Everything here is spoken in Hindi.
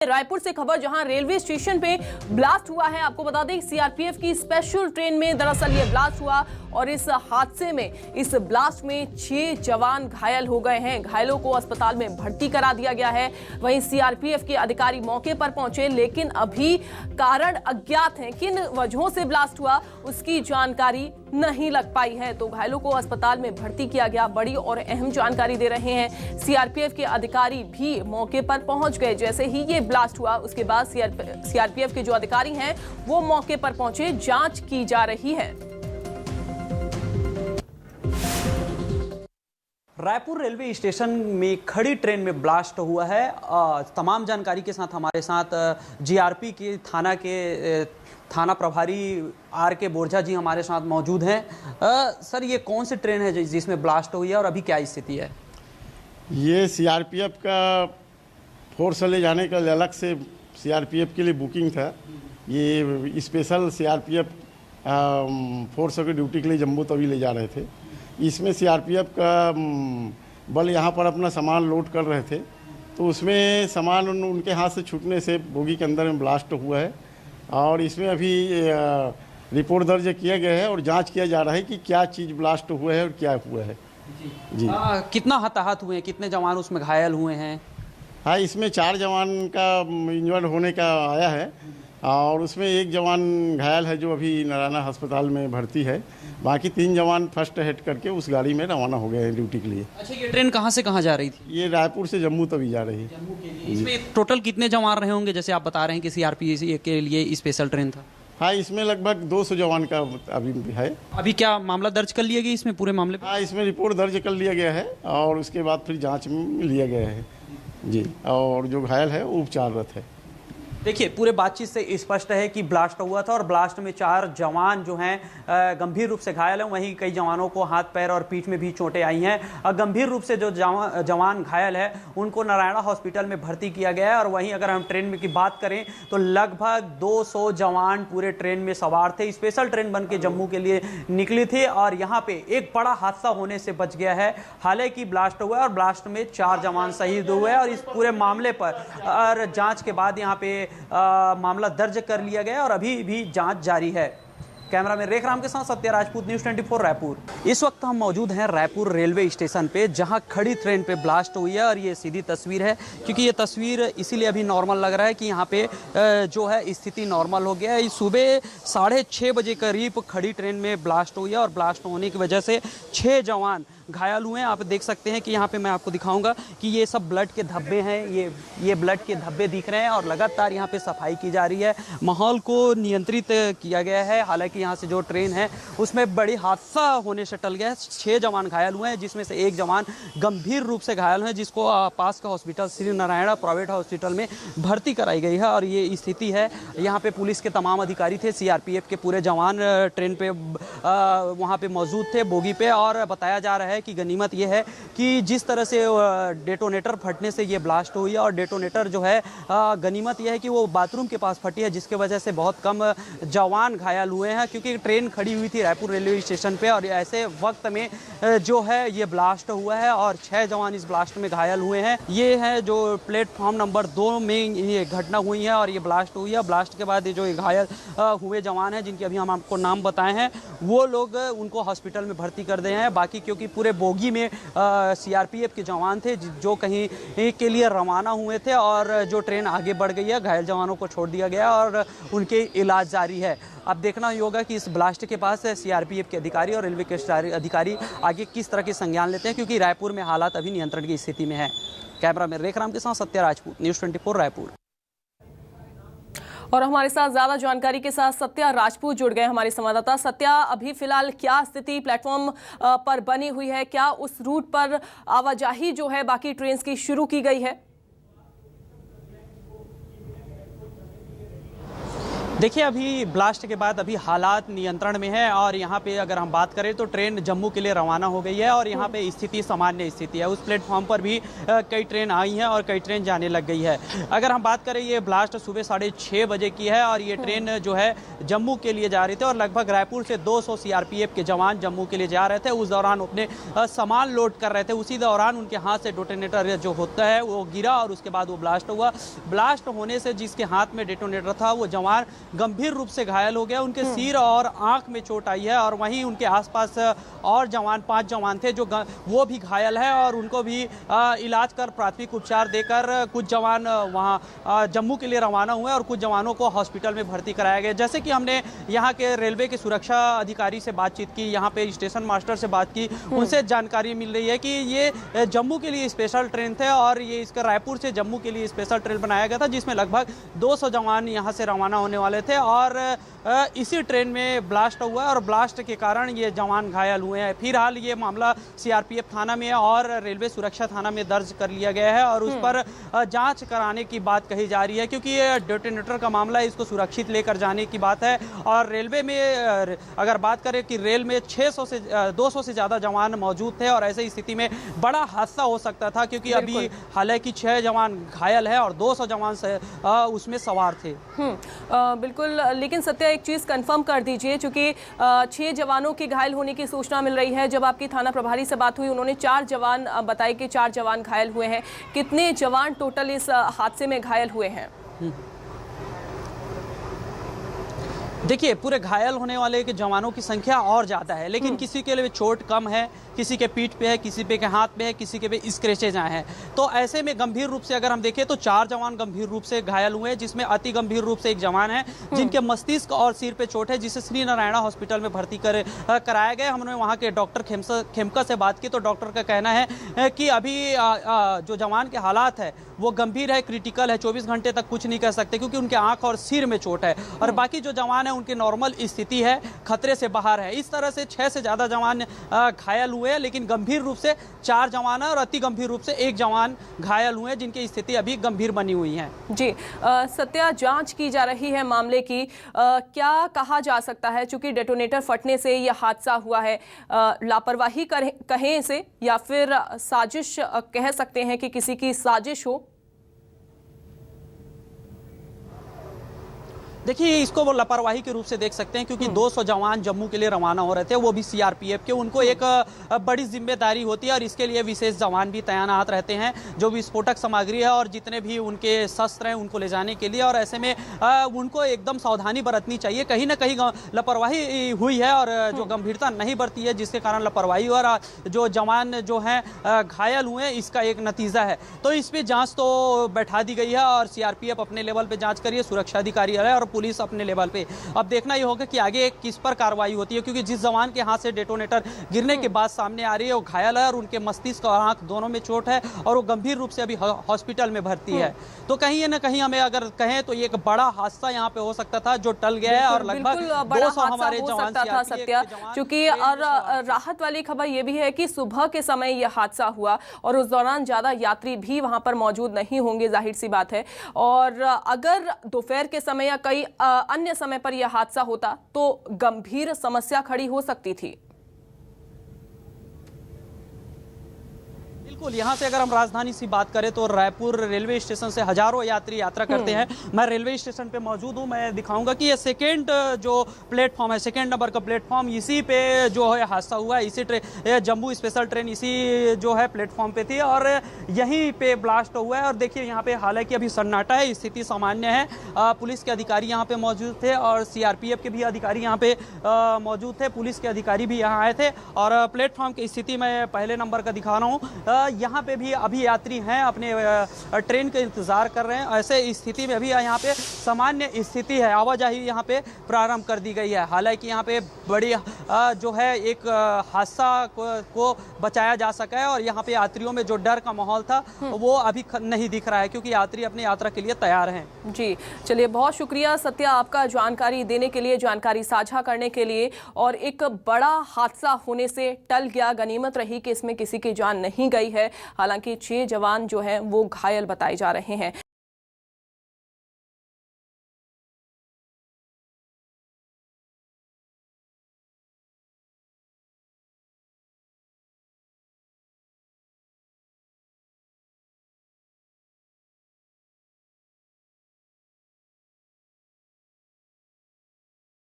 रायपुर से खबर, जहां रेलवे स्टेशन पे ब्लास्ट हुआ है। आपको बता दें सीआरपीएफ की स्पेशल ट्रेन में दरअसल ये ब्लास्ट हुआ और इस हादसे में, इस ब्लास्ट में 6 जवान घायल हो गए हैं। घायलों को अस्पताल में भर्ती करा दिया गया है। वहीं सीआरपीएफ के अधिकारी मौके पर पहुंचे, लेकिन अभी कारण अज्ञात हैं। किन वजहों से ब्लास्ट हुआ उसकी जानकारी नहीं लग पाई है। तो घायलों को अस्पताल में भर्ती किया गया। बड़ी और अहम जानकारी दे रहे हैं सीआरपीएफ के अधिकारी भी मौके पर पहुंच गए। जैसे ही ये ब्लास्ट हुआ उसके बाद सीआरपीएफ के जो अधिकारी हैं वो मौके पर पहुंचे, जांच की जा रही है। रायपुर रेलवे स्टेशन में खड़ी ट्रेन में ब्लास्ट हुआ है। तमाम जानकारी के साथ हमारे साथ जीआरपी के थाना प्रभारी आर के बोरझा जी हमारे साथ मौजूद हैं। सर, ये कौन सी ट्रेन है जिसमें ब्लास्ट हुई है और अभी क्या स्थिति है? ये सीआरपीएफ का फोर्स ले जाने का अलग से सीआरपीएफ के लिए बुकिंग था। ये स्पेशल सीआरपीएफ फोर्स की ड्यूटी के लिए जम्मू तवी ले जा रहे थे। इसमें सीआरपीएफ का बल यहाँ पर अपना सामान लोड कर रहे थे, तो उसमें सामान उनके हाथ से छूटने से बोगी के अंदर में ब्लास्ट हुआ है। और इसमें अभी रिपोर्ट दर्ज किया गया है और जांच किया जा रहा है कि क्या चीज़ ब्लास्ट हुआ है और क्या हुआ है। जी कितना हताहत हुए हैं, कितने जवान उसमें घायल हुए हैं? हाँ, इसमें 4 जवान का इंजर्ड होने का आया है और उसमें 1 जवान घायल है जो अभी नारायणा अस्पताल में भर्ती है। बाकी 3 जवान फर्स्ट हेड करके उस गाड़ी में रवाना हो गए हैं ड्यूटी के लिए। अच्छा, ये ट्रेन कहाँ से कहाँ जा रही थी? ये रायपुर से जम्मू तवी जा रही है। जम्मू के लिए। इसमें टोटल कितने जवान रहे होंगे? जैसे आप बता रहे हैं कि सीआरपीएफ के लिए स्पेशल ट्रेन था। हाँ, इसमें लगभग 200 जवान का अभी है। अभी क्या मामला दर्ज कर लिया गया इसमें, पूरे मामले पे? हाँ, इसमें रिपोर्ट दर्ज कर लिया गया है और उसके बाद फिर जाँच में लिया गया है जी। और जो घायल है वो उपचाररत है। देखिए, पूरे बातचीत से स्पष्ट है कि ब्लास्ट हुआ था और ब्लास्ट में 4 जवान जो हैं गंभीर रूप से घायल हैं। वहीं कई जवानों को हाथ, पैर और पीठ में भी चोटें आई हैं। गंभीर रूप से जो जवान घायल है उनको नारायणा हॉस्पिटल में भर्ती किया गया है। और वहीं अगर हम ट्रेन में की बात करें तो लगभग 200 जवान पूरे ट्रेन में सवार थे। स्पेशल ट्रेन बन के जम्मू के लिए निकली थी और यहाँ पे एक बड़ा हादसा होने से बच गया है। हालांकि ब्लास्ट हुआ और ब्लास्ट में 4 जवान शहीद हुए और इस पूरे मामले पर जाँच के बाद यहाँ पे मामला दर्ज कर लिया गया और अभी भी जांच जारी है। कैमरा में रेखराम के साथ सत्या राजपूत, न्यूज़ 24 रायपुर। इस वक्त हम मौजूद हैं रायपुर रेलवे स्टेशन पे, जहां खड़ी ट्रेन पे ब्लास्ट हुई है। और ये सीधी तस्वीर है, क्योंकि ये तस्वीर इसीलिए अभी नॉर्मल लग रहा है कि यहाँ पे जो है स्थिति नॉर्मल हो गया है। सुबह 6:30 बजे करीब खड़ी ट्रेन में ब्लास्ट हुई है और ब्लास्ट होने की वजह से 6 जवान घायल हुए हैं। आप देख सकते हैं कि यहाँ पे मैं आपको दिखाऊंगा कि ये सब ब्लड के धब्बे हैं। ये ब्लड के धब्बे दिख रहे हैं और लगातार यहाँ पे सफाई की जा रही है। माहौल को नियंत्रित किया गया है। हालांकि यहाँ से जो ट्रेन है उसमें बड़ी हादसा होने से टल गया है। 6 जवान घायल हुए हैं, जिसमें से 1 जवान गंभीर रूप से घायल है, जिसको पास का hospital Shri Narayana private hospital में भर्ती कराई गई है। और ये स्थिति है। यहाँ पे पुलिस के तमाम अधिकारी थे, सीआरपीएफ के पूरे जवान ट्रेन पे वहाँ पे मौजूद थे बोगी पे। और बताया जा रहा है कि गनीमत यह है कि जिस तरह से डेटोनेटर फटने से ये ब्लास्ट हुई है, और डेटोनेटर जो है गनीमत यह है कि वो बाथरूम के पास फटी है, जिसके वजह से बहुत कम जवान घायल हुए हैं। क्योंकि ट्रेन खड़ी हुई थी रायपुर रेलवे स्टेशन पे और ऐसे वक्त में जो है ये ब्लास्ट हुआ है और 6 जवान इस ब्लास्ट में घायल हुए हैं। ये है जो प्लेटफॉर्म नंबर 2 में ये घटना हुई है और ये ब्लास्ट हुई है। ब्लास्ट के बाद ये जो घायल हुए जवान हैं, जिनके अभी हम आपको नाम बताए हैं, वो लोग उनको हॉस्पिटल में भर्ती कर दिए हैं। बाकी क्योंकि पूरे बोगी में सीआरपीएफ के जवान थे जो कहीं के लिए रवाना हुए थे और जो ट्रेन आगे बढ़ गई है, घायल जवानों को छोड़ दिया गया और उनके इलाज जारी है। अब देखना ही होगा कि इस ब्लास्ट के पास सीआरपीएफ के अधिकारी और रेलवे के अधिकारी आगे किस तरह के संज्ञान लेते हैं, क्योंकि रायपुर में हालात अभी नियंत्रण की स्थिति में है। कैमरा में रेखराम के साथ सत्या राजपूत, न्यूज़ 24 रायपुर। और हमारे साथ ज्यादा जानकारी के साथ सत्या राजपूत जुड़ गए, हमारे संवाददाता। सत्या, अभी फिलहाल क्या स्थिति प्लेटफॉर्म पर बनी हुई है? क्या उस रूट पर आवाजाही जो है बाकी ट्रेन की शुरू की गई है? देखिए, अभी ब्लास्ट के बाद अभी हालात नियंत्रण में है और यहाँ पे अगर हम बात करें तो ट्रेन जम्मू के लिए रवाना हो गई है और यहाँ पे स्थिति सामान्य स्थिति है। उस प्लेटफॉर्म पर भी कई ट्रेन आई हैं और कई ट्रेन जाने लग गई है। अगर हम बात करें, ये ब्लास्ट सुबह 6:30 बजे की है और ये ट्रेन जो है जम्मू के लिए जा रही थी और लगभग रायपुर से 200 सीआरपीएफ के जवान जम्मू के लिए जा रहे थे। उस दौरान अपने सामान लोड कर रहे थे, उसी दौरान उनके हाथ से डेटोनेटर जो होता है वो गिरा और उसके बाद वो ब्लास्ट हुआ। ब्लास्ट होने से जिसके हाथ में डेटोनेटर था वो जवान गंभीर रूप से घायल हो गया। उनके सिर और आंख में चोट आई है और वहीं उनके आसपास और जवान 5 जवान थे जो वो भी घायल है और उनको भी इलाज कर प्राथमिक उपचार देकर कुछ जवान वहां जम्मू के लिए रवाना हुए और कुछ जवानों को हॉस्पिटल में भर्ती कराया गया। जैसे कि हमने यहाँ के रेलवे के सुरक्षा अधिकारी से बातचीत की, यहाँ पे स्टेशन मास्टर से बात की, उनसे जानकारी मिल रही है कि ये जम्मू के लिए स्पेशल ट्रेन थे और ये इसका रायपुर से जम्मू के लिए स्पेशल ट्रेन बनाया गया था जिसमें लगभग 200 जवान यहाँ से रवाना होने वाले थे और इसी ट्रेन में ब्लास्ट हुआ और ब्लास्ट के कारण ये जवान घायल हुए हैं। फिलहाल ये मामला सीआरपीएफ थाना में और रेलवे सुरक्षा थाना में दर्ज कर लिया गया है और उस पर जांच कराने की बात कही जा रही है क्योंकि ये डेटोनेटर का मामला है, इसको सुरक्षित लेकर जाने की बात है। और रेलवे में अगर बात करें कि रेल में 200 से ज़्यादा जवान मौजूद थे और ऐसी स्थिति में बड़ा हादसा हो सकता था क्योंकि अभी हालांकि 6 जवान घायल है और 200 जवान से उसमें सवार थे। बिल्कुल, लेकिन सत्या एक चीज़ कंफर्म कर दीजिए, चूंकि 6 जवानों के घायल होने की सूचना मिल रही है। जब आपकी थाना प्रभारी से बात हुई उन्होंने 4 जवान बताए कि 4 जवान घायल हुए हैं। कितने जवान टोटल इस हादसे में घायल हुए हैं? देखिए, पूरे घायल होने वाले के जवानों की संख्या और ज़्यादा है, लेकिन किसी के लिए चोट कम है, किसी के पीठ पे है, किसी पे के हाथ पे है, किसी के पे स्क्रैचेज आए हैं। तो ऐसे में गंभीर रूप से अगर हम देखें तो 4 जवान गंभीर रूप से घायल हुए हैं जिसमें अति गंभीर रूप से एक जवान है जिनके मस्तिष्क और सिर पे चोट है जिसे श्री नारायणा हॉस्पिटल में भर्ती कराया गया। हमने वहाँ के डॉक्टर खेमका से बात की तो डॉक्टर का कहना है कि अभी जो जवान के हालात है वो गंभीर है, क्रिटिकल है, 24 घंटे तक कुछ नहीं कर सकते क्योंकि उनके आंख और सिर में चोट है और बाकी जो जवान है उनकी नॉर्मल स्थिति है, खतरे से बाहर है। इस तरह से 6 से ज़्यादा जवान घायल हुए हैं, लेकिन गंभीर रूप से 4 जवान है और अति गंभीर रूप से 1 जवान घायल हुए हैं जिनकी स्थिति अभी गंभीर बनी हुई है। जी सत्या, जांच की जा रही है मामले की, क्या कहा जा सकता है? चूंकि डेटोनेटर फटने से यह हादसा हुआ है, लापरवाही कहें इसे या फिर साजिश कह सकते हैं कि किसी की साजिश हो? देखिए, इसको वो लापरवाही के रूप से देख सकते हैं क्योंकि 200 जवान जम्मू के लिए रवाना हो रहे थे, वो भी सीआरपीएफ के। उनको एक बड़ी जिम्मेदारी होती है और इसके लिए विशेष जवान भी तैनात रहते हैं जो विस्फोटक सामग्री है और जितने भी उनके शस्त्र हैं उनको ले जाने के लिए, और ऐसे में उनको एकदम सावधानी बरतनी चाहिए। कहीं ना कहीं लापरवाही हुई है और जो गंभीरता नहीं बरती है जिसके कारण लापरवाही और जो जवान जो हैं घायल हुए हैं, इसका एक नतीजा है। तो इस पर जाँच तो बैठा दी गई है और सीआरपीएफ अपने लेवल पर जाँच करिए, सुरक्षा अधिकारी है और पुलिस अपने लेवल पे। अब देखना ये होगा कि आगे किस पर कार्रवाई होती है क्योंकि जिस जवान के हाथ से डेटोनेटर गिरने के बाद सामने आ रही है वो घायल है और उनके मस्तिष्क और आंख दोनों में चोट है और वो गंभीर रूप से अभी हॉस्पिटल में भर्ती है। तो कहीं ना कहीं हमें अगर कहें तो ये एक बड़ा हादसा यहाँ पे हो सकता था जो टल गया है और लगभग 200 हमारे जवान था सत्या। क्योंकि और राहत वाली खबर ये भी है कि सुबह के समय यह हादसा हुआ और उस दौरान ज्यादा यात्री भी वहां पर मौजूद नहीं होंगे, जाहिर सी बात है। और अगर दोपहर के समय या कई अन्य समय पर यह हादसा होता तो गंभीर समस्या खड़ी हो सकती थी। बिल्कुल, यहाँ से अगर हम राजधानी से बात करें तो रायपुर रेलवे स्टेशन से हजारों यात्री यात्रा करते हैं। मैं रेलवे स्टेशन पे मौजूद हूँ, मैं दिखाऊंगा कि ये सेकेंड जो प्लेटफॉर्म है, सेकेंड नंबर का प्लेटफॉर्म, इसी पे जो है हादसा हुआ। इसी जम्मू स्पेशल ट्रेन इसी जो है प्लेटफॉर्म पे थी और यहीं पे ब्लास्ट हुआ है। और देखिए यहाँ पे हालांकि अभी सन्नाटा है, स्थिति सामान्य है। पुलिस के अधिकारी यहाँ पे मौजूद थे और सीआरपीएफ के भी अधिकारी यहाँ पे मौजूद थे, पुलिस के अधिकारी भी यहाँ आए थे। और प्लेटफॉर्म की स्थिति मैं पहले नंबर का दिखा रहा हूँ। यहाँ पे भी अभी यात्री हैं, अपने ट्रेन का इंतजार कर रहे हैं। ऐसे स्थिति में अभी यहाँ पे सामान्य स्थिति है, आवाजाही यहाँ पे प्रारंभ कर दी गई है। हालांकि यहाँ पे बड़ी जो है एक हादसा को बचाया जा सका है और यहाँ पे यात्रियों में जो डर का माहौल था वो अभी नहीं दिख रहा है क्योंकि यात्री अपनी यात्रा के लिए तैयार हैं। जी चलिए, बहुत शुक्रिया सत्या आपका जानकारी देने के लिए, जानकारी साझा करने के लिए। और एक बड़ा हादसा होने से टल गया, गनीमत रही कि इसमें किसी की जान नहीं गई है। हालांकि 6 जवान जो हैं वो घायल बताए जा रहे हैं।